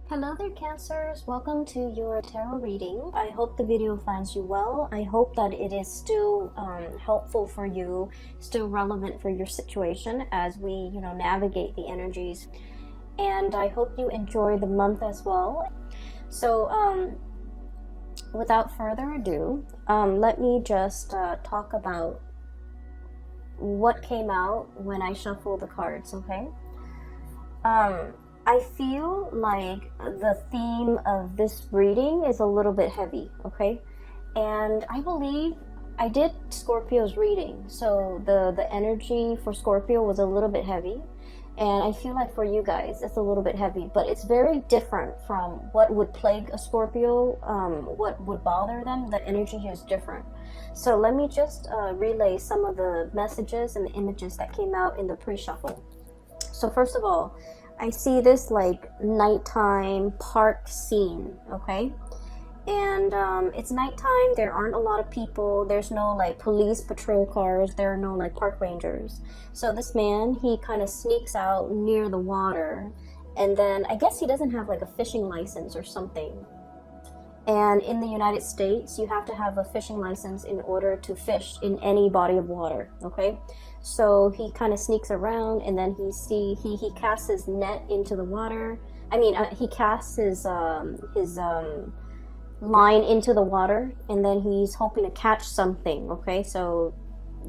Hello there, Cancers. Welcome to your tarot reading. I hope the video finds you well. I hope that it is still helpful for you, still relevant for your situation as we, navigate the energies. And I hope you enjoy the month as well. So, without further ado, let me just talk about what came out when I shuffled the cards, okay? I feel like the theme of this reading is a little bit heavy, okay? And I believe I did Scorpio's reading, so the energy for Scorpio was a little bit heavy. And I feel like for you guys, it's a little bit heavy, but it's very different from what would plague a Scorpio, what would bother them. The energy here is different. So let me just relay some of the messages and the images that came out in the pre-shuffle. So first of all, I see this like nighttime park scene, okay? And it's nighttime, there aren't a lot of people, there's no like police patrol cars, there are no like park rangers. So this man, he kind of sneaks out near the water, and then I guess he doesn't have like a fishing license or something. And in the United States, you have to have a fishing license in order to fish in any body of water, okay? So he kind of sneaks around, and then he casts his net into the water. I mean, he casts his line into the water, and then he's hoping to catch something, okay? So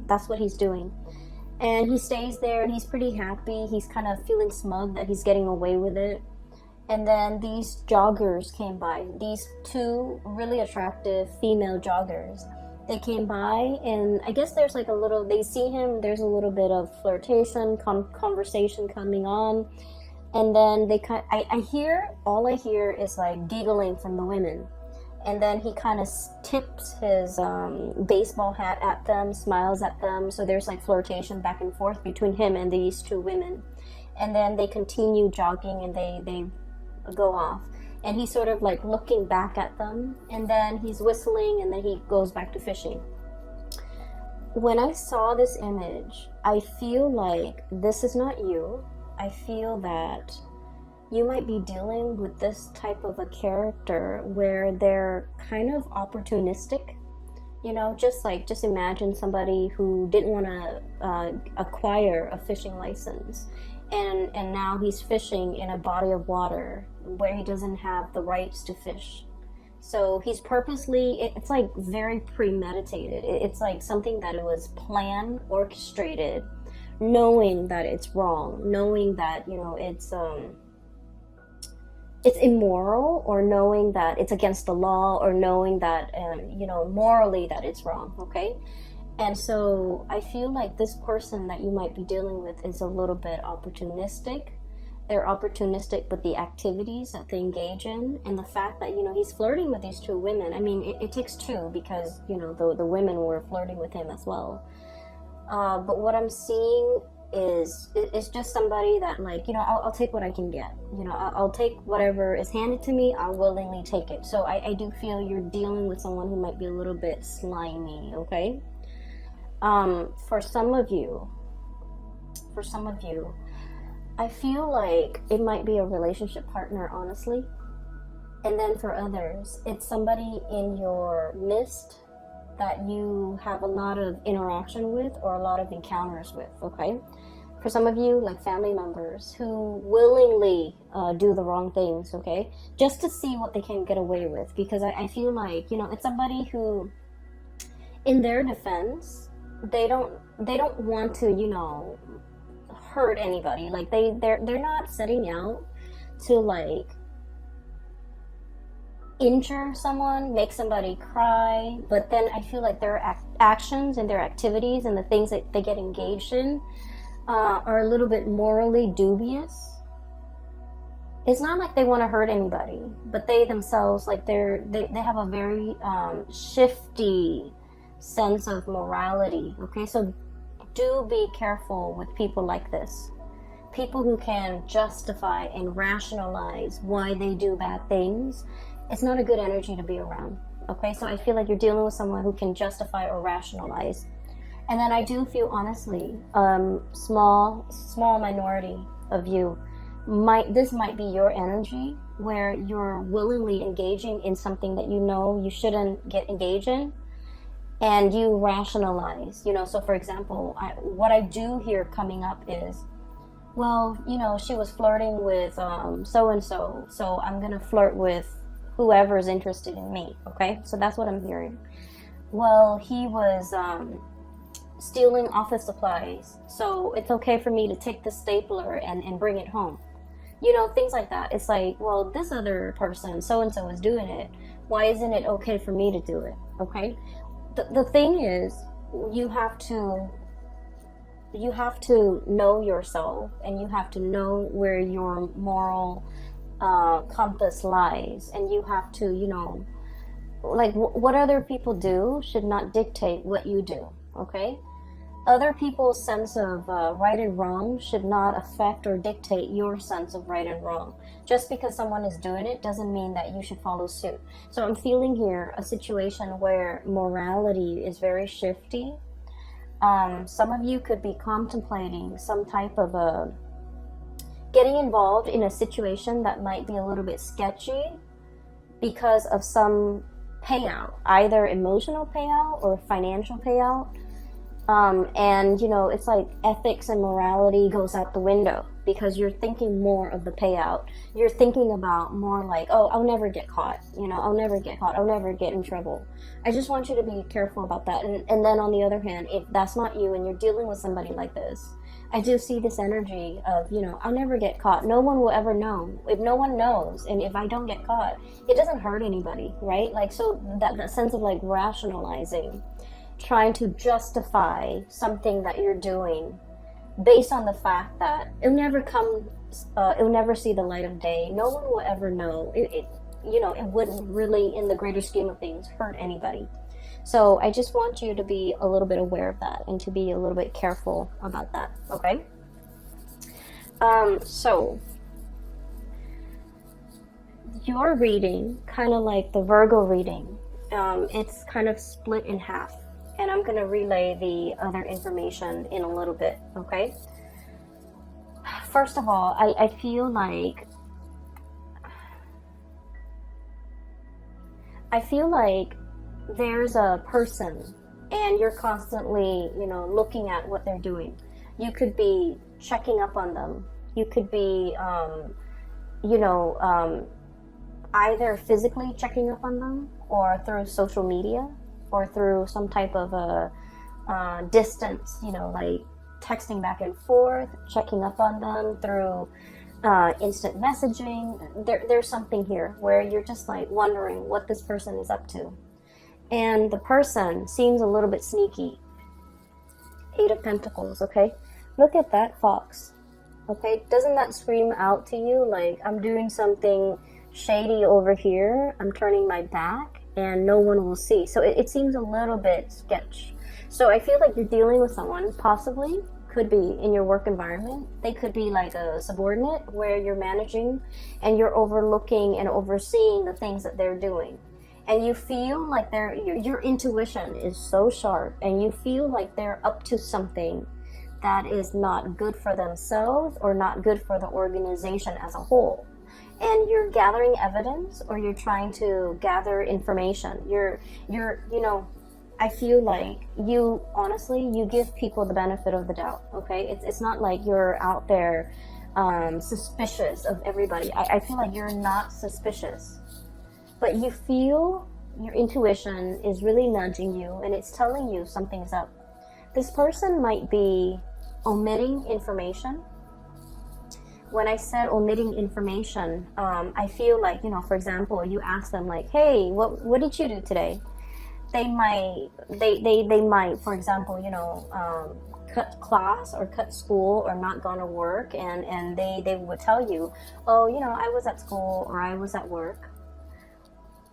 that's what he's doing. And he stays there, and he's pretty happy. He's kind of feeling smug that he's getting away with it. And then these joggers came by, these two really attractive female joggers. They came by, and I guess there's like a little, they see him, there's a little bit of flirtation, conversation coming on. And then all I hear is like giggling from the women. And then he kind of tips his baseball hat at them, smiles at them. So there's like flirtation back and forth between him and these two women. And then they continue jogging, and they go off. And he's sort of like looking back at them, and then he's whistling, and then he goes back to fishing. When I saw this image, I feel like this is not you. I feel that you might be dealing with this type of a character where they're kind of opportunistic. Just imagine somebody who didn't want to acquire a fishing license, and now he's fishing in a body of water where he doesn't have the rights to fish. So he's purposely, it's like very premeditated. It's like something that it was planned, orchestrated, knowing that it's wrong, knowing that, it's immoral, or knowing that it's against the law, or knowing that, morally that it's wrong, okay? And so I feel like this person that you might be dealing with is a little bit opportunistic. They're opportunistic with the activities that they engage in, and the fact that, he's flirting with these two women. I mean, it takes two, because, the women were flirting with him as well. But what I'm seeing is just somebody that, like, I'll take what I can get. I'll take whatever is handed to me. I'll willingly take it. So I do feel you're dealing with someone who might be a little bit slimy, okay? For some of you, I feel like it might be a relationship partner, honestly. And then for others, it's somebody in your midst that you have a lot of interaction with, or a lot of encounters with, okay? For some of you, like family members who willingly do the wrong things, okay? Just to see what they can get away with. Because I feel like, it's somebody who, in their defense, they don't want to, hurt anybody. Like they're not setting out to like injure someone, make somebody cry, but then I feel like their actions and their activities and the things that they get engaged in are a little bit morally dubious. It's not like they want to hurt anybody, but they themselves, like they have a very shifty sense of morality, okay? So do be careful with people like this. People who can justify and rationalize why they do bad things. It's not a good energy to be around, okay? So I feel like you're dealing with someone who can justify or rationalize. And then I do feel, honestly, small minority of you this might be your energy where you're willingly engaging in something that you know you shouldn't get engaged in, and you rationalize, so for example, what I do here coming up is, well, she was flirting with so and so, so I'm gonna flirt with whoever's interested in me. Okay, so that's what I'm hearing. Well, he was stealing office supplies, so it's okay for me to take the stapler and bring it home. Things like that. It's like, well, this other person, so and so, is doing it. Why isn't it okay for me to do it? Okay. The thing is, you have to know yourself, and you have to know where your moral compass lies, and you have to, like, what other people do should not dictate what you do. Okay. Other people's sense of right and wrong should not affect or dictate your sense of right and wrong. Just because someone is doing it doesn't mean that you should follow suit. So I'm feeling here a situation where morality is very shifty. Some of you could be contemplating some type of getting involved in a situation that might be a little bit sketchy because of some payout, either emotional payout or financial payout. And it's like ethics and morality goes out the window because you're thinking more of the payout. You're thinking about more like, oh, I'll never get caught. I'll never get caught. I'll never get in trouble. I just want you to be careful about that. And then on the other hand, if that's not you and you're dealing with somebody like this, I do see this energy of, I'll never get caught. No one will ever know. If no one knows, and if I don't get caught, it doesn't hurt anybody, right? Like, so that sense of like rationalizing, trying to justify something that you're doing based on the fact that it'll never see the light of day. No one will ever know. It wouldn't really, in the greater scheme of things, hurt anybody. So I just want you to be a little bit aware of that and to be a little bit careful about that. Okay. So your reading, kind of like the Virgo reading, it's kind of split in half. And I'm going to relay the other information in a little bit, okay? First of all, I feel like there's a person and you're constantly, looking at what they're doing. You could be checking up on them. You could be, either physically checking up on them or through social media, or through some type of a distance, like texting back and forth, checking up on them through instant messaging. There's something here where you're just like wondering what this person is up to. And the person seems a little bit sneaky. 8 of Pentacles, okay? Look at that fox, okay? Doesn't that scream out to you like, I'm doing something shady over here, I'm turning my back, and no one will see? So it seems a little bit sketch. So I feel like you're dealing with someone, possibly, could be in your work environment. They could be like a subordinate where you're managing and you're overlooking and overseeing the things that they're doing. And you feel like your intuition is so sharp, and you feel like they're up to something that is not good for themselves or not good for the organization as a whole. And you're gathering evidence, or you're trying to gather information. I feel like you, honestly, you give people the benefit of the doubt, okay? It's not like you're out there suspicious of everybody. I feel like you're not suspicious, but you feel your intuition is really nudging you, and it's telling you something's up. This person might be omitting information. When I said omitting information, I feel like, for example, you ask them like, hey, what did you do today? They might, for example, cut class or cut school or not gone to work, and they would tell you, oh, I was at school or I was at work.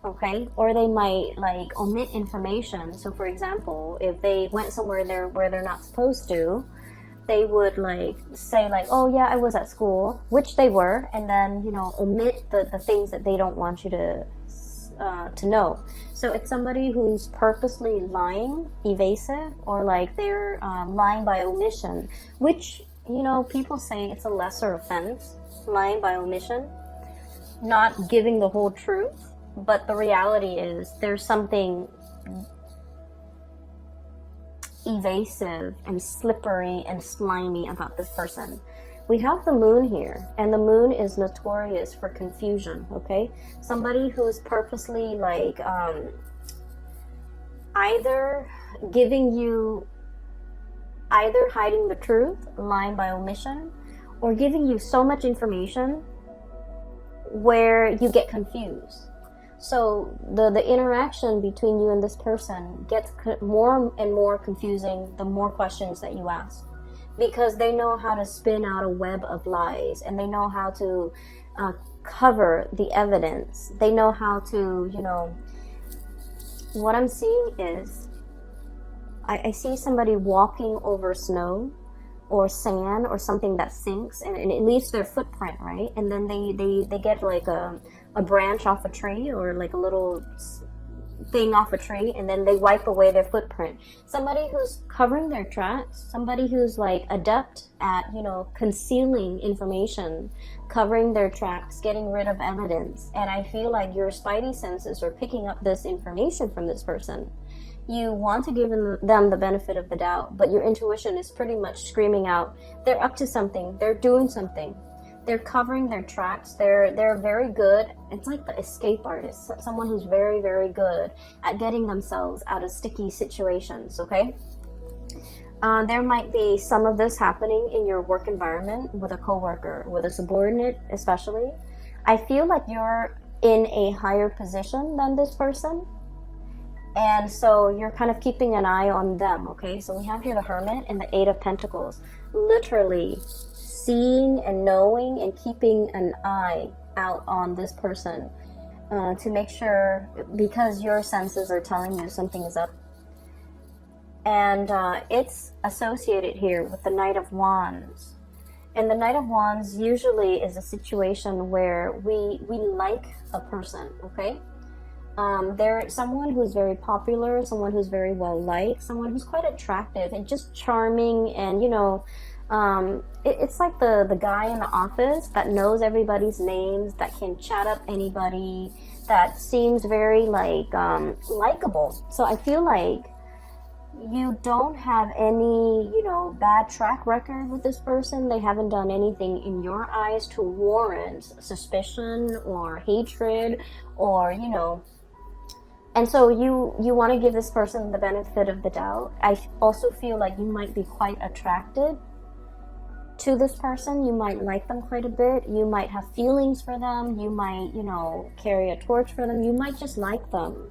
Okay, or they might like omit information. So for example, if they went somewhere where they're not supposed to, they would like say like, oh yeah, I was at school, which they were, and then omit the things that they don't want you to know. So it's somebody who's purposely lying, evasive, or like they're lying by omission, which people say it's a lesser offense. lying by omission, not giving the whole truth. But the reality is there's something evasive and slippery and slimy about this person. We have the moon here, and the moon is notorious for confusion, okay? Somebody who's purposely like either hiding the truth, lying by omission, or giving you so much information where you get confused. So the interaction between you and this person gets more and more confusing the more questions that you ask, because they know how to spin out a web of lies, and they know how to cover the evidence. They know how to, what I'm seeing is I see somebody walking over snow or sand or something that sinks, and it leaves their footprint, right? And then they get like a branch off a tree, or like a little thing off a tree, and then they wipe away their footprint. Somebody who's covering their tracks, somebody who's like adept at, concealing information, covering their tracks, getting rid of evidence. And I feel like your spidey senses are picking up this information from this person. You want to give them the benefit of the doubt, but your intuition is pretty much screaming out, they're up to something, they're doing something. They're covering their tracks. They're very good. It's like the escape artist, someone who's very, very good at getting themselves out of sticky situations, okay? There might be some of this happening in your work environment with a coworker, with a subordinate especially. I feel like you're in a higher position than this person, and so you're kind of keeping an eye on them, okay? So we have here the Hermit and the Eight of Pentacles. Literally seeing and knowing and keeping an eye out on this person to make sure, because your senses are telling you something is up. And it's associated here with the Knight of Wands. And the Knight of Wands usually is a situation where we like a person, okay? They're someone who's very popular, someone who's very well liked, someone who's quite attractive and just charming, and it's like the guy in the office that knows everybody's names, that can chat up anybody, that seems very like likable. So I feel like you don't have any bad track record with this person. They haven't done anything in your eyes to warrant suspicion or hatred, or and so you want to give this person the benefit of the doubt. I also feel like you might be quite attracted to this person. You might like them quite a bit. You might have feelings for them. You might, carry a torch for them. You might just like them.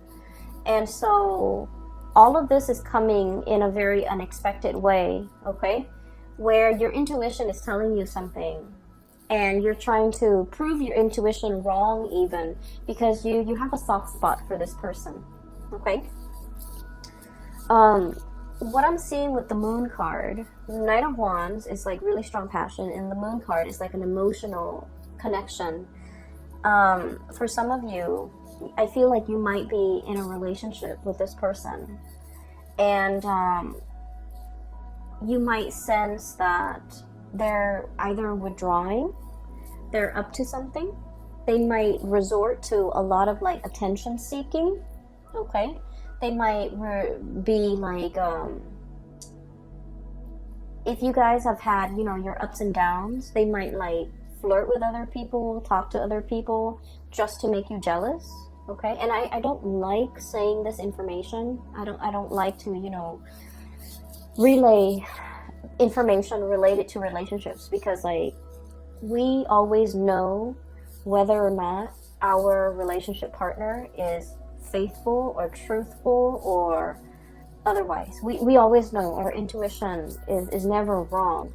And so all of this is coming in a very unexpected way, okay? Where your intuition is telling you something, and you're trying to prove your intuition wrong even, because you have a soft spot for this person, okay? What I'm seeing with the Moon card, the Knight of Wands is like really strong passion, and the Moon card is like an emotional connection. For some of you, I feel like you might be in a relationship with this person, and you might sense that they're either withdrawing, they're up to something, they might resort to a lot of like attention seeking, okay? They might be like, if you guys have had, your ups and downs, they might like flirt with other people, talk to other people just to make you jealous, okay? And I don't like saying this information. I don't like to, relay information related to relationships, because like we always know whether or not our relationship partner is faithful or truthful or otherwise. We always know. Our intuition is never wrong.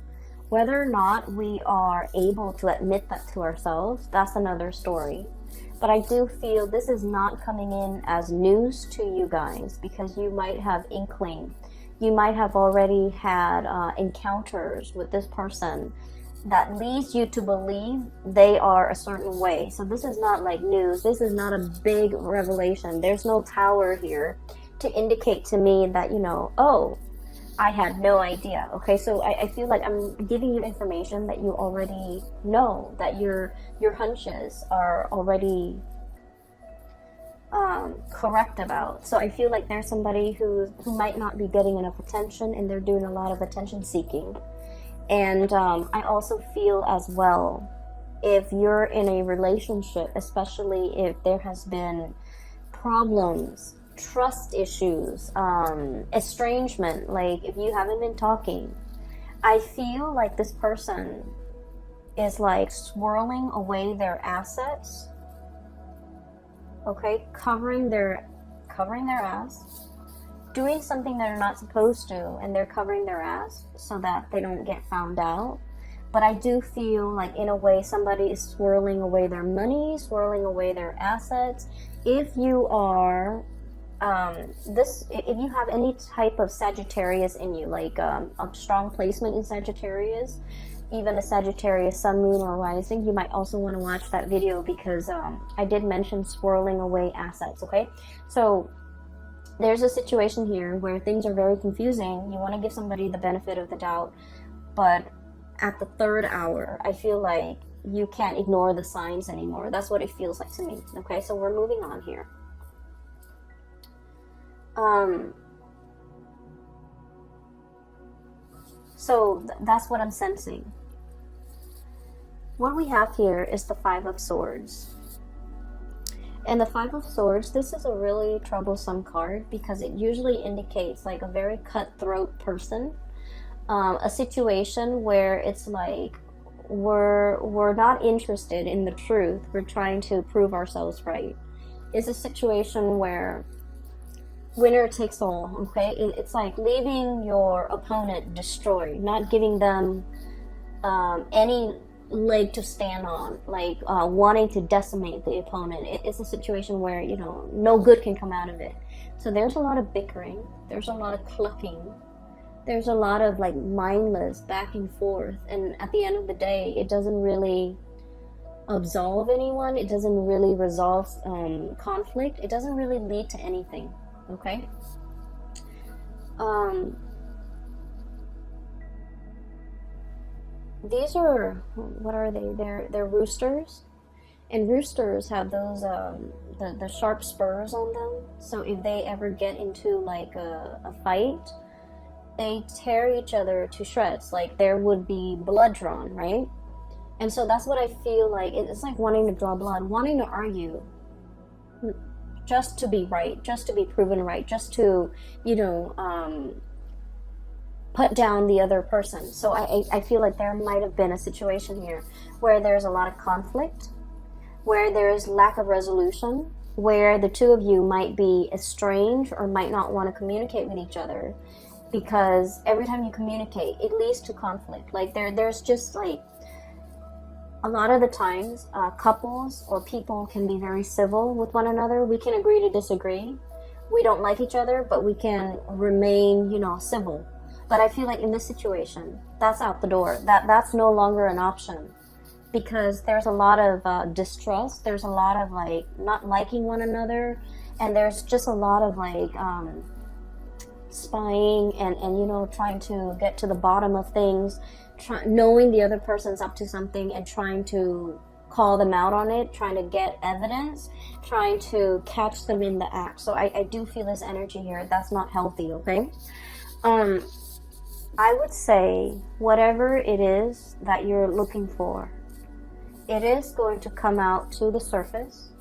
Whether or not we are able to admit that to ourselves, that's another story. But I do feel this is not coming in as news to you guys, because you might have inkling. You might have already had encounters with this person that leads you to believe they are a certain way. So this is not like news. This is not a big revelation. There's no tower here to indicate to me that, I had no idea. Okay, so I feel like I'm giving you information that you already know, that your hunches are already correct about. So I feel like there's somebody who might not be getting enough attention, and they're doing a lot of attention seeking. And I also feel as well, if you're in a relationship, especially if there has been problems, trust issues, estrangement, like if you haven't been talking, I feel like this person is like swirling away their assets, okay, covering their ass, doing something they're not supposed to, and they're covering their ass so that they don't get found out. But I do feel like, in a way, somebody is swirling away their money, swirling away their assets. If you are if you have any type of Sagittarius in you, like a strong placement in Sagittarius, even a Sagittarius sun, moon, or rising, you might also want to watch that video, because I did mention swirling away assets. Okay, so there's a situation here where things are very confusing. You want to give somebody the benefit of the doubt, but at the third hour, I feel like you can't ignore the signs anymore. That's what it feels like to me. Okay, so we're moving on here. So that's what I'm sensing. What we have here is the Five of Swords. And the Five of Swords, this is a really troublesome card, because it usually indicates like a very cutthroat person. A situation where it's like we're not interested in the truth. We're trying to prove ourselves right. It's a situation where winner takes all, okay? It's like leaving your opponent destroyed, not giving them any leg to stand on, like wanting to decimate the opponent. It's a situation where, you know, no good can come out of it. So there's a lot of bickering, there's a lot of clucking, there's a lot of like mindless back and forth, and at the end of the day, it doesn't really absolve anyone, it doesn't really resolve conflict, it doesn't really lead to anything. Okay. These are, what are they? They're roosters, and roosters have those the sharp spurs on them. So if they ever get into like a fight, they tear each other to shreds. Like there would be blood drawn, right? And so that's what I feel like. It's like wanting to draw blood, wanting to argue, just to be right, just to be proven right, just to, you know, put down the other person. So I feel like there might have been a situation here where there's a lot of conflict, where there's lack of resolution, where the two of you might be estranged or might not want to communicate with each other, because every time you communicate, it leads to conflict. Like there's just like, a lot of the times, couples or people can be very civil with one another. We can agree to disagree. We don't like each other, but we can remain, you know, civil. But I feel like in this situation, that's out the door. That's no longer an option, because there's a lot of distrust. There's a lot of like not liking one another, and there's just a lot of like spying and you know, trying to get to the bottom of things. Knowing the other person's up to something and trying to call them out on it, trying to get evidence, trying to catch them in the act. So I do feel this energy here. That's not healthy, okay? I would say whatever it is that you're looking for, it is going to come out to the surface.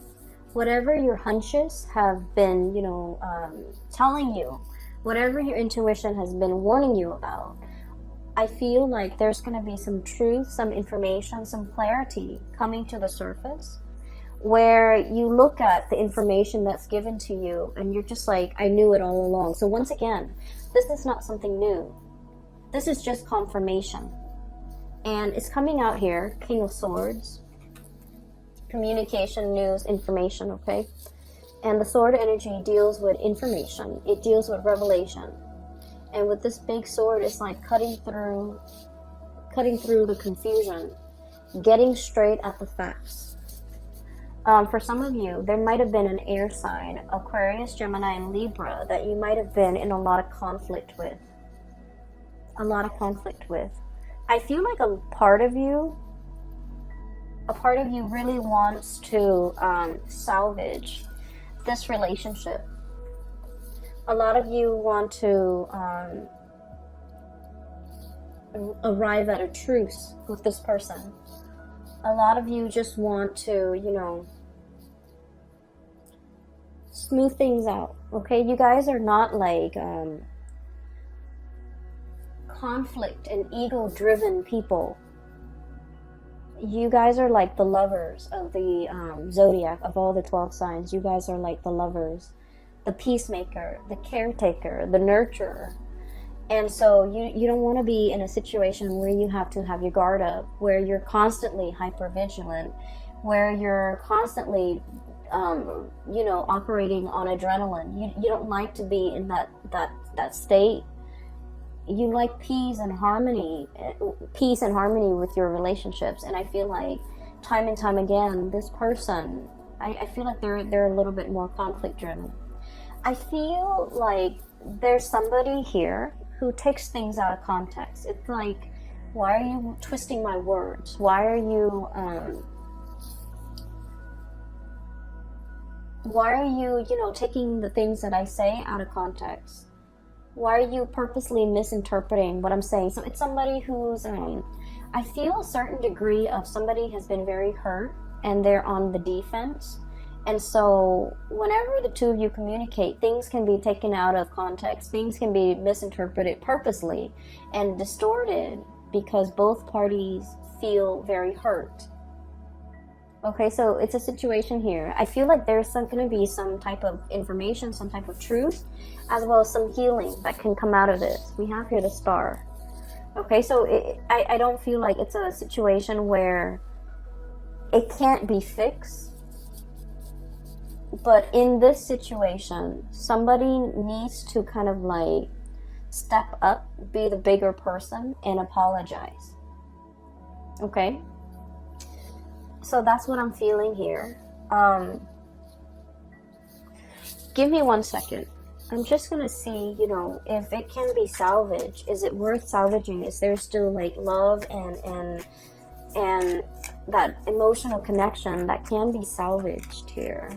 Whatever your hunches have been, you know, telling you, whatever your intuition has been warning you about, I feel like there's going to be some truth, some information, some clarity coming to the surface, where you look at the information that's given to you and you're just like, I knew it all along. So once again, this is not something new. This is just confirmation. And it's coming out here, King of Swords, communication, news, information, okay? And the sword energy deals with information. It deals with revelation. And with this big sword, it's like cutting through the confusion, getting straight at the facts. For some of you, there might have been an air sign, Aquarius, Gemini, and Libra, that you might have been in a lot of conflict with. a lot of conflict with. I feel like a part of you really wants to salvage this relationship. A lot of you want to arrive at a truce with this person. A lot of you just want to, you know, smooth things out. Okay, you guys are not like conflict and ego driven people. You guys are like the lovers of the zodiac, of all the 12 signs. You guys are like the lovers, the peacemaker, the caretaker, the nurturer. And so you don't want to be in a situation where you have to have your guard up, where you're constantly hypervigilant, where you're constantly you know, operating on adrenaline. You don't like to be in that state. You like peace and harmony with your relationships. And I feel like time and time again, this person, I feel like they're a little bit more conflict driven. I feel like there's somebody here who takes things out of context. It's like, why are you twisting my words? Why are you you know, taking the things that I say out of context? Why are you purposely misinterpreting what I'm saying? So it's somebody who's I feel a certain degree of somebody has been very hurt and they're on the defense. And so whenever the two of you communicate, things can be taken out of context. Things can be misinterpreted purposely and distorted because both parties feel very hurt. Okay, so it's a situation here. I feel like there's going to be some type of information, some type of truth, as well as some healing that can come out of this. We have here the Star. Okay, so I don't feel like it's a situation where it can't be fixed. But in this situation, somebody needs to kind of like step up, be the bigger person, and apologize. Okay? So that's what I'm feeling here. Give me 1 second. I'm just gonna see, you know, if it can be salvaged. Is it worth salvaging? Is there still like love and that emotional connection that can be salvaged here?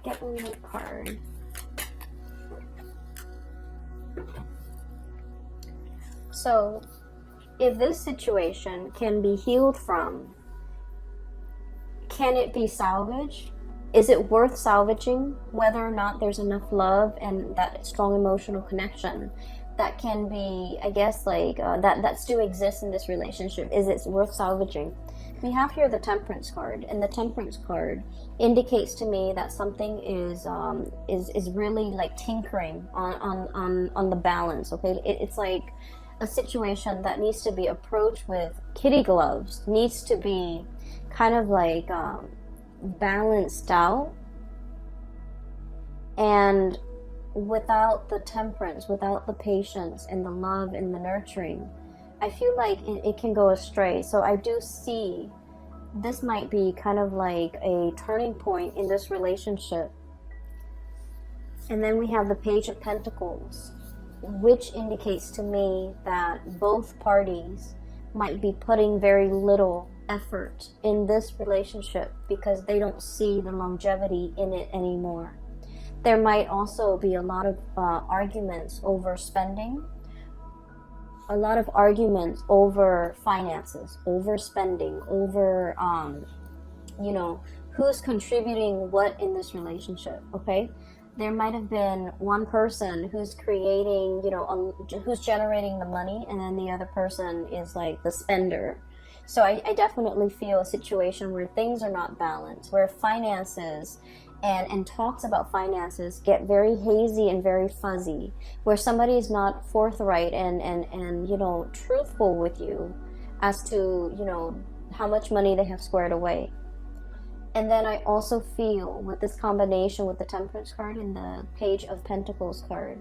Get one more card. So, if this situation can be healed from, can it be salvaged? Is it worth salvaging? Whether or not there's enough love and that strong emotional connection that can be, I guess, like that still exists in this relationship. Is it worth salvaging? We have here the Temperance card, and the Temperance card indicates to me that something is really like tinkering on the balance. Okay, it's like a situation that needs to be approached with kitty gloves, needs to be kind of like balanced out, and without the temperance, without the patience and the love and the nurturing, I feel like it can go astray. So I do see this might be kind of like a turning point in this relationship. And then we have the Page of Pentacles, which indicates to me that both parties might be putting very little effort in this relationship because they don't see the longevity in it anymore. There might also be a lot of arguments over spending, a lot of arguments over finances, over spending, over, you know, who's contributing what in this relationship, okay? There might have been one person who's creating, you know, who's generating the money, and then the other person is like the spender. So I definitely feel a situation where things are not balanced, where finances and talks about finances get very hazy and very fuzzy, where somebody is not forthright and you know, truthful with you as to, you know, how much money they have squared away. And then I also feel with this combination with the Temperance card and the Page of Pentacles card,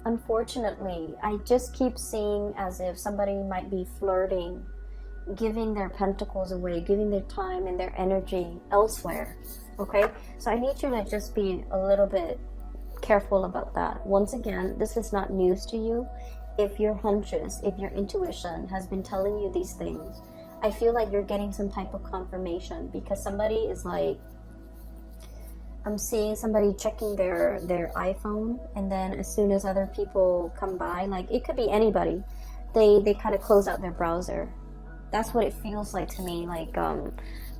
unfortunately, I just keep seeing as if somebody might be flirting, giving their pentacles away, giving their time and their energy elsewhere. Okay, so I need you to just be a little bit careful about that. Once again, this is not news to you. If your hunches, if your intuition has been telling you these things, I feel like you're getting some type of confirmation, because somebody is like, I'm seeing somebody checking their iPhone, and then as soon as other people come by, like it could be anybody, they kind of close out their browser. That's what it feels like to me. Like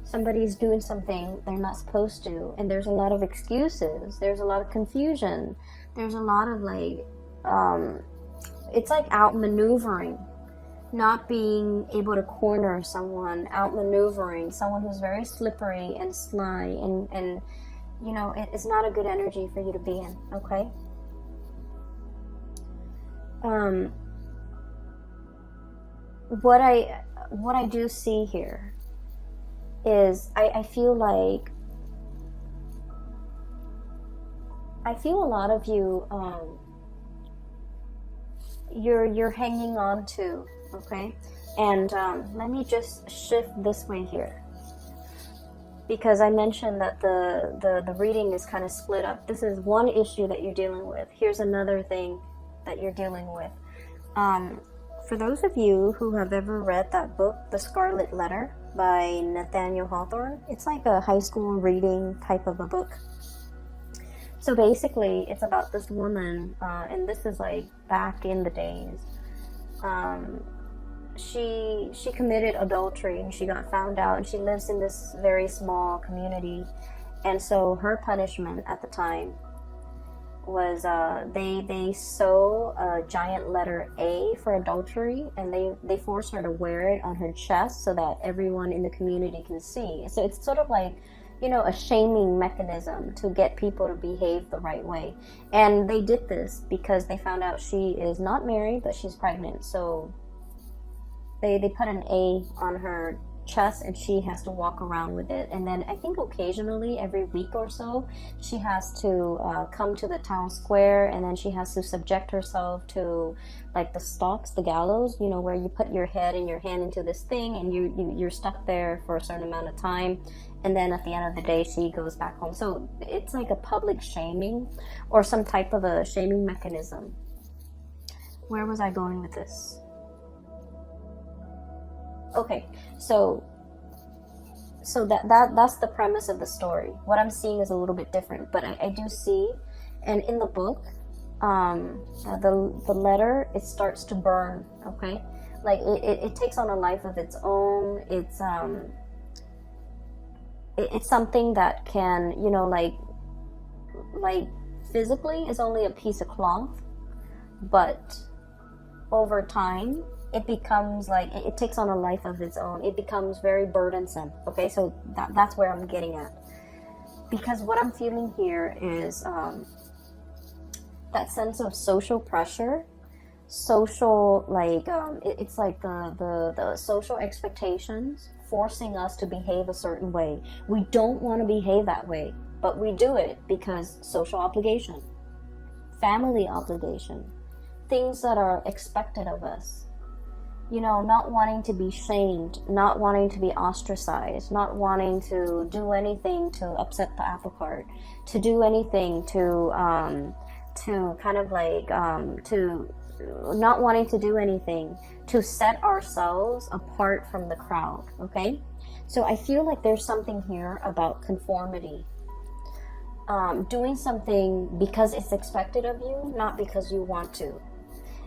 somebody's doing something they're not supposed to, and there's a lot of excuses, there's a lot of confusion, there's a lot of like it's like outmaneuvering, not being able to corner someone, outmaneuvering someone who's very slippery and sly, and you know, it's not a good energy for you to be in. Okay, what I do see here is I feel like a lot of you you're hanging on to, okay? And let me just shift this way here, because I mentioned that the reading is kind of split up. This is one issue that you're dealing with. Here's another thing that you're dealing with. For those of you who have ever read that book, The Scarlet Letter by Nathaniel Hawthorne, it's like a high school reading type of a book. So basically, it's about this woman, and this is like back in the days. She committed adultery, and she got found out, and she lives in this very small community. And so her punishment at the time was they sew a giant letter A for adultery, and they force her to wear it on her chest so that everyone in the community can see. So it's sort of like, you know, a shaming mechanism to get people to behave the right way. And they did this because they found out she is not married, but she's pregnant. So they put an A on her chest, and she has to walk around with it. And then I think occasionally, every week or so, she has to come to the town square, and then she has to subject herself to like the stocks, the gallows, you know, where you put your head and your hand into this thing, and you're stuck there for a certain amount of time. And then at the end of the day, she goes back home. So it's like a public shaming, or some type of a shaming mechanism. Where was I going with this? Okay, so that's the premise of the story. What I'm seeing is a little bit different, but I do see, and in the book, the letter, it starts to burn. Okay, like it takes on a life of its own. It's something that can, you know, like physically is only a piece of cloth, but over time it becomes like, it takes on a life of its own. It becomes very burdensome. Okay, so that's where I'm getting at, because what I'm feeling here is that sense of social pressure, social, like it's like the social expectations forcing us to behave a certain way. We don't want to behave that way, but we do it because social obligation, family obligation, things that are expected of us. You know, not wanting to be shamed, not wanting to be ostracized, not wanting to do anything to upset the apple cart, to do anything to kind of like, to not wanting to do anything to set ourselves apart from the crowd. Okay, so I feel like there's something here about conformity, doing something because it's expected of you, not because you want to.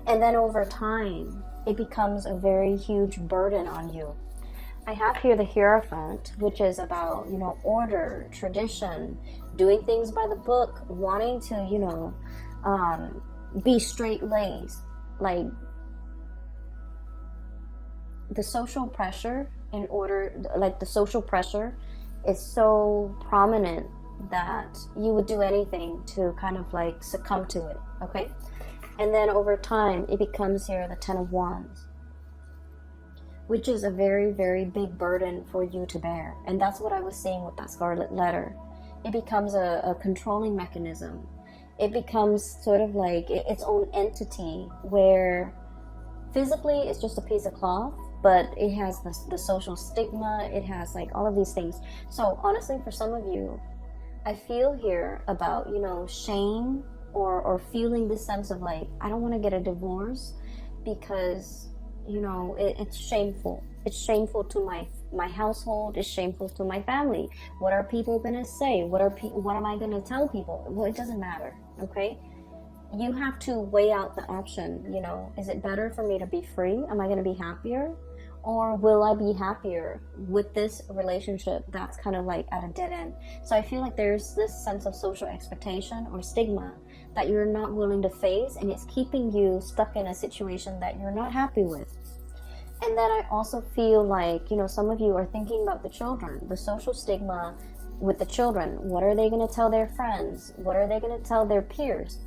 And then over time, it becomes a very huge burden on you. I have here the Hierophant, which is about, you know, order, tradition, doing things by the book, wanting to, you know, be straight-laced. Like, the social pressure the social pressure is so prominent that you would do anything to kind of like succumb to it. Okay, and then over time it becomes here the Ten of Wands, which is a very, very big burden for you to bear. And that's what I was saying with that Scarlet Letter. It becomes a controlling mechanism. it becomes sort of like its own entity, where physically it's just a piece of cloth, but it has the social stigma, it has like all of these things. So honestly, for some of you, I feel here about, you know, shame, or feeling this sense of like, I don't want to get a divorce because, you know, it's shameful. It's shameful to my household. It's shameful to my family. What are people gonna say? What am I gonna tell people? Well, it doesn't matter. Okay, you have to weigh out the option. You know, is it better for me to be free? Am I gonna be happier, or will I be happier with this relationship that's kind of like at a dead end? So I feel like there's this sense of social expectation or stigma that you're not willing to face, and it's keeping you stuck in a situation that you're not happy with. And then I also feel like, you know, some of you are thinking about the children, the social stigma with the children. What are they going to tell their friends? What are they going to tell their peers?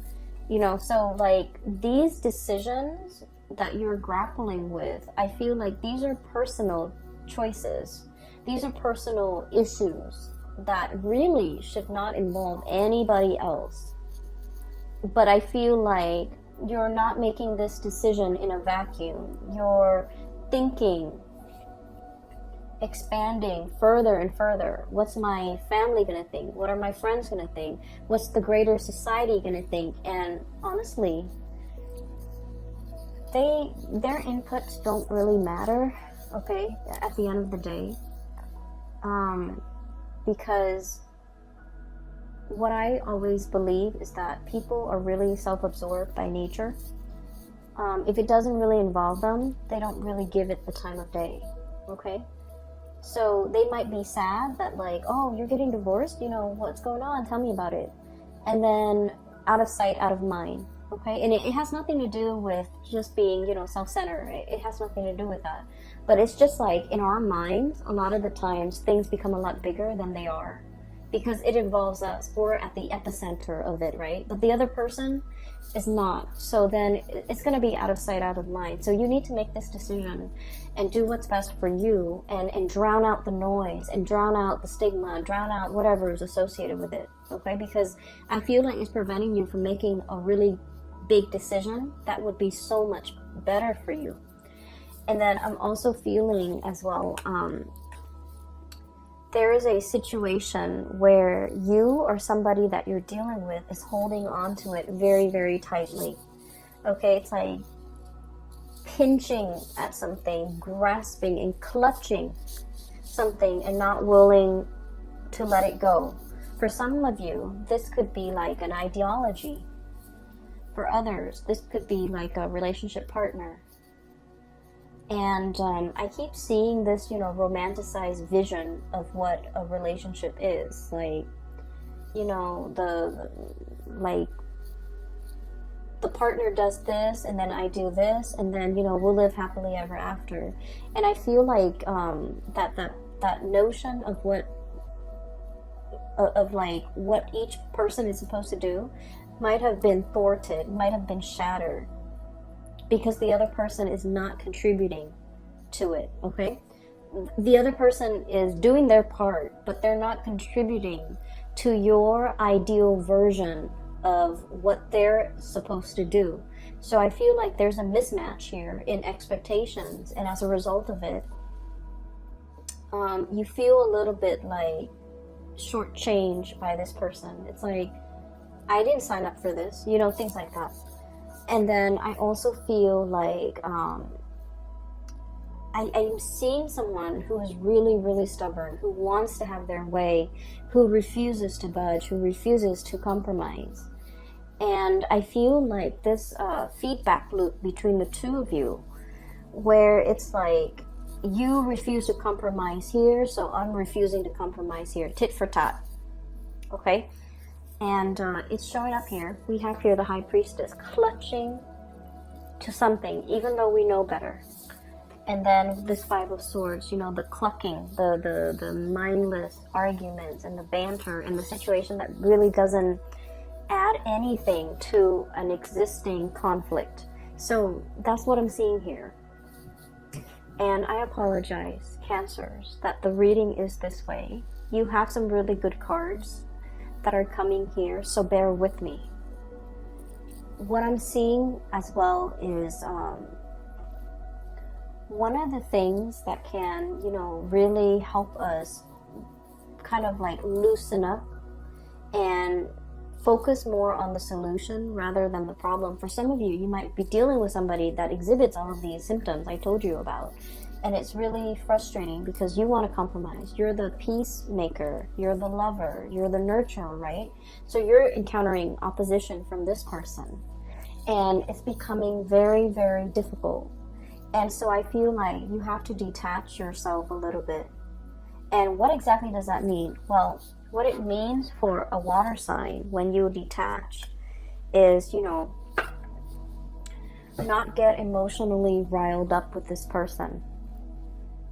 You know, so like these decisions that you're grappling with, I feel like these are personal choices. These are personal issues that really should not involve anybody else. But I feel like you're not making this decision in a vacuum. You're thinking, expanding further and further. What's my family gonna think? What are my friends gonna think? What's the greater society gonna think? And honestly, their inputs don't really matter, okay, at the end of the day. Because what I always believe is that people are really self-absorbed by nature. If it doesn't really involve them, they don't really give it the time of day, okay? So they might be sad that like, oh, you're getting divorced, you know, what's going on? Tell me about it. And then out of sight, out of mind, okay? And it has nothing to do with just being, you know, self-centered. It has nothing to do with that. But it's just like in our minds, a lot of the times things become a lot bigger than they are, because it involves us. We're at the epicenter of it, right? But the other person is not. So then it's going to be out of sight, out of mind. So you need to make this decision and do what's best for you, and drown out the noise, and drown out the stigma, drown out whatever is associated with it, okay? Because I feel like it's preventing you from making a really big decision that would be so much better for you. And then I'm also feeling as well, there is a situation where you or somebody that you're dealing with is holding on to it very, very tightly. Okay, it's like pinching at something, grasping and clutching something and not willing to let it go. For some of you, this could be like an ideology. For others, this could be like a relationship partner. And I keep seeing this, you know, romanticized vision of what a relationship is. Like, you know, the partner does this, and then I do this, and then, you know, we'll live happily ever after. And I feel like that notion of what each person is supposed to do might have been thwarted, might have been shattered, because the other person is not contributing to it, okay? The other person is doing their part, but they're not contributing to your ideal version of what they're supposed to do. So I feel like there's a mismatch here in expectations, and as a result of it, you feel a little bit like shortchanged by this person. It's like, I didn't sign up for this, you know, things like that. And then I also feel like I'm seeing someone who is really, really stubborn, who wants to have their way, who refuses to budge, who refuses to compromise. And I feel like this feedback loop between the two of you, where it's like, you refuse to compromise here, so I'm refusing to compromise here. Tit for tat. Okay? And it's showing up here. We have here the High Priestess clutching to something, even though we know better. And then this Five of Swords, you know, the clucking, the mindless arguments and the banter and the situation that really doesn't add anything to an existing conflict. So that's what I'm seeing here. And I apologize, Cancers, that the reading is this way. You have some really good cards that are coming here, so bear with me, what I'm seeing as well is one of the things that can, really help us kind of like loosen up and focus more on the solution rather than the problem. For some of you, you might be dealing with somebody that exhibits all of these symptoms I told you about. And it's really frustrating because you want to compromise. You're the peacemaker, you're the lover, you're the nurturer, right? So you're encountering opposition from this person. And it's becoming very, very difficult. And so I feel like you have to detach yourself a little bit. And what exactly does that mean? Well, what it means for a water sign when you detach is, not get emotionally riled up with this person.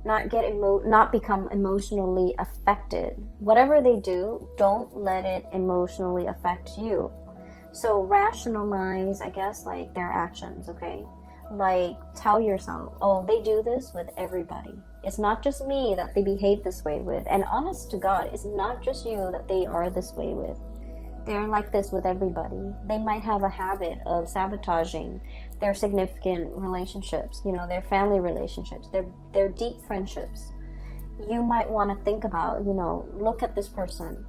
Not become emotionally affected. Whatever they do, don't let it emotionally affect you. So rationalize, I guess, like their actions, okay? Like tell yourself, oh, they do this with everybody. It's not just me that they behave this way with. And honest to God, it's not just you that they are this way with. They're like this with everybody. They might have a habit of sabotaging their significant relationships, their family relationships, their deep friendships. You might want to think about, look at this person.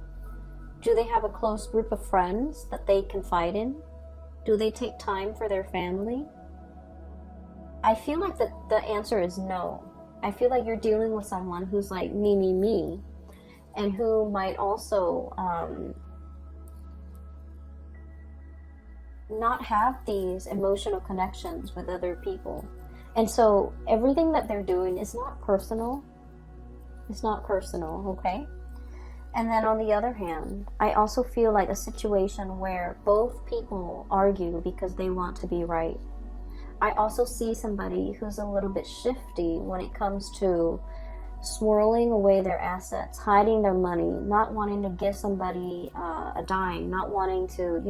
Do they have a close group of friends that they confide in? Do they take time for their family? I feel like the answer is no. I feel like you're dealing with someone who's like me, and who might also not have these emotional connections with other people. And so everything that they're doing is not personal. It's not personal, okay? And then on the other hand, I also feel like a situation where both people argue because they want to be right. I also see somebody who's a little bit shifty when it comes to swirling away their assets, hiding their money, not wanting to give somebody a dime, not wanting to,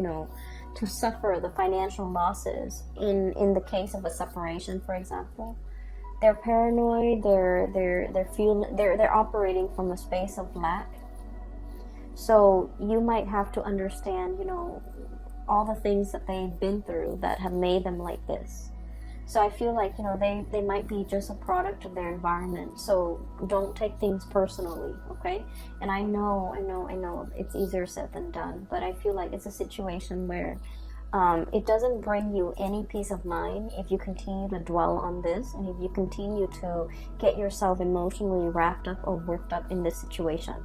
to suffer the financial losses in the case of a separation, for example. They're paranoid. They're operating from a space of lack. So you might have to understand, all the things that they've been through that have made them like this. So I feel like, they might be just a product of their environment. So don't take things personally, okay? And I know it's easier said than done, but I feel like it's a situation where it doesn't bring you any peace of mind if you continue to dwell on this, and if you continue to get yourself emotionally wrapped up or worked up in this situation,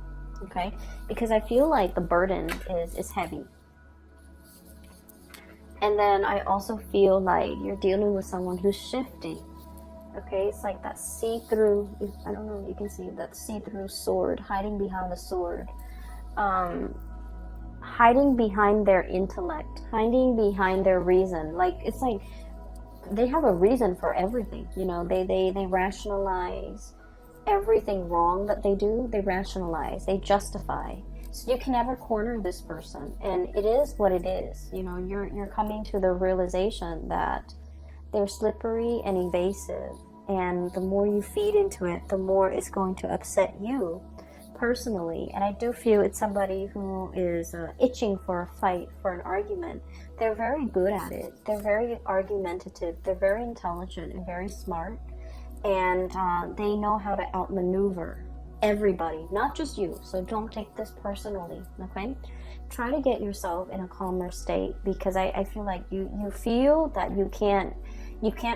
okay? Because I feel like the burden is heavy. And then I also feel like you're dealing with someone who's shifting. Okay, it's like that see-through, I don't know if you can see that see-through sword, hiding behind the sword. Hiding behind their intellect, hiding behind their reason. Like, it's like they have a reason for everything. They rationalize everything wrong that they do. They rationalize, they justify. So you can never corner this person, and it is what it is. You're coming to the realization that they're slippery and evasive, and the more you feed into it, the more it's going to upset you personally. And I do feel it's somebody who is itching for a fight, for an argument. They're very good at it. They're very argumentative. They're very intelligent and very smart, and they know how to outmaneuver everybody, not just you. So don't take this personally, okay? Try to get yourself in a calmer state, because I feel like you feel that you can't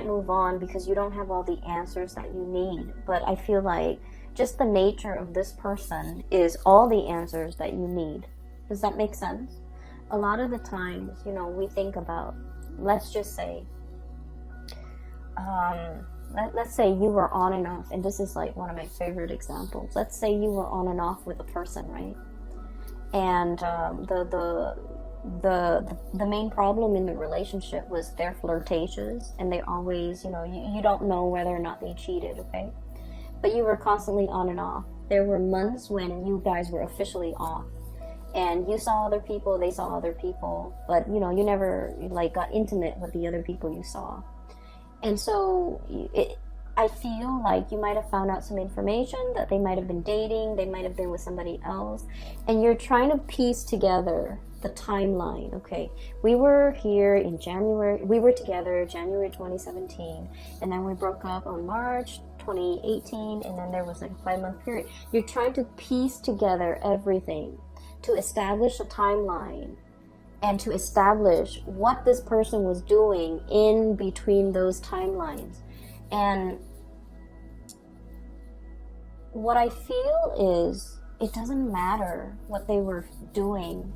move on because you don't have all the answers that you need. But I feel like just the nature of this person is all the answers that you need. Does that make sense? A lot of the times, we think about, let's just say, let's say you were on and off, and this is like one of my favorite examples. Let's say you were on and off with a person, right? And the main problem in the relationship was they're flirtatious, and they always, you don't know whether or not they cheated, okay? But you were constantly on and off. There were months when you guys were officially off, and you saw other people, they saw other people, but you never got intimate with the other people you saw. And so I feel like you might have found out some information that they might have been dating, they might have been with somebody else, and you're trying to piece together the timeline. Okay, we were here in January, we were together January 2017, and then we broke up on March 2018, and then there was like a 5-month period. You're trying to piece together everything to establish a timeline and to establish what this person was doing in between those timelines. And what I feel is it doesn't matter what they were doing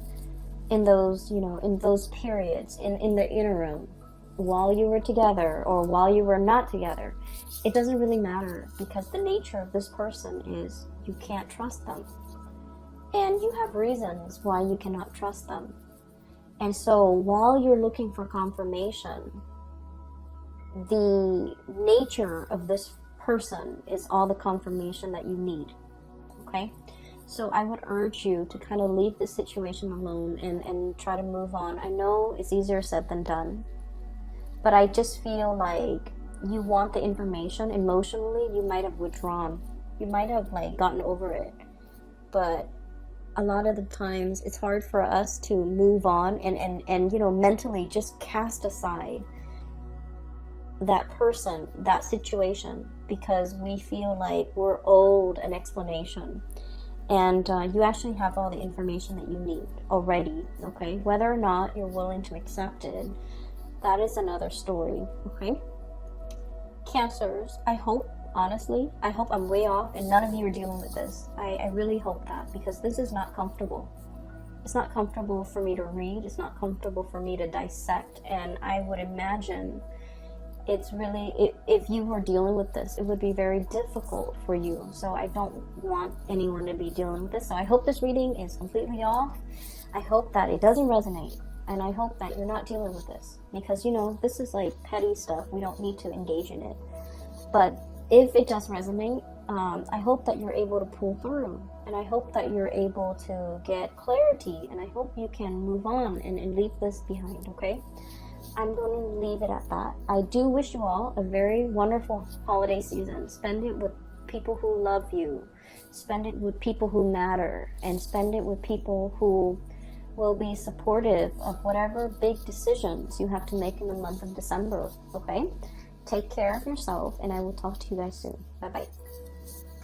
in those, in those periods, in the interim, while you were together or while you were not together. It doesn't really matter, because the nature of this person is you can't trust them. And you have reasons why you cannot trust them. And so while you're looking for confirmation, the nature of this person is all the confirmation that you need. Okay? So I would urge you to kind of leave this situation alone and try to move on. I know it's easier said than done, but I just feel like you want the information. Emotionally, you might have withdrawn. You might have gotten over it. But a lot of the times it's hard for us to move on and mentally just cast aside that person, that situation, because we feel like we're owed an explanation. And you actually have all the information that you need already. Okay, whether or not you're willing to accept it, that is another story. Okay, Cancers, I hope, honestly, I hope I'm way off and none of you are dealing with this. I really hope that, because this is not comfortable. It's not comfortable for me to read. It's not comfortable for me to dissect. And I would imagine it's really, if you were dealing with this, it would be very difficult for you. So I don't want anyone to be dealing with this. So I hope this reading is completely off. I hope that it doesn't resonate. And I hope that you're not dealing with this. Because, this is like petty stuff. We don't need to engage in it. But if it does resonate, I hope that you're able to pull through. And I hope that you're able to get clarity. And I hope you can move on and leave this behind, okay? I'm going to leave it at that. I do wish you all a very wonderful holiday season. Spend it with people who love you. Spend it with people who matter. And spend it with people who will be supportive of whatever big decisions you have to make in the month of December, okay? Take care of yourself, and I will talk to you guys soon. Bye-bye.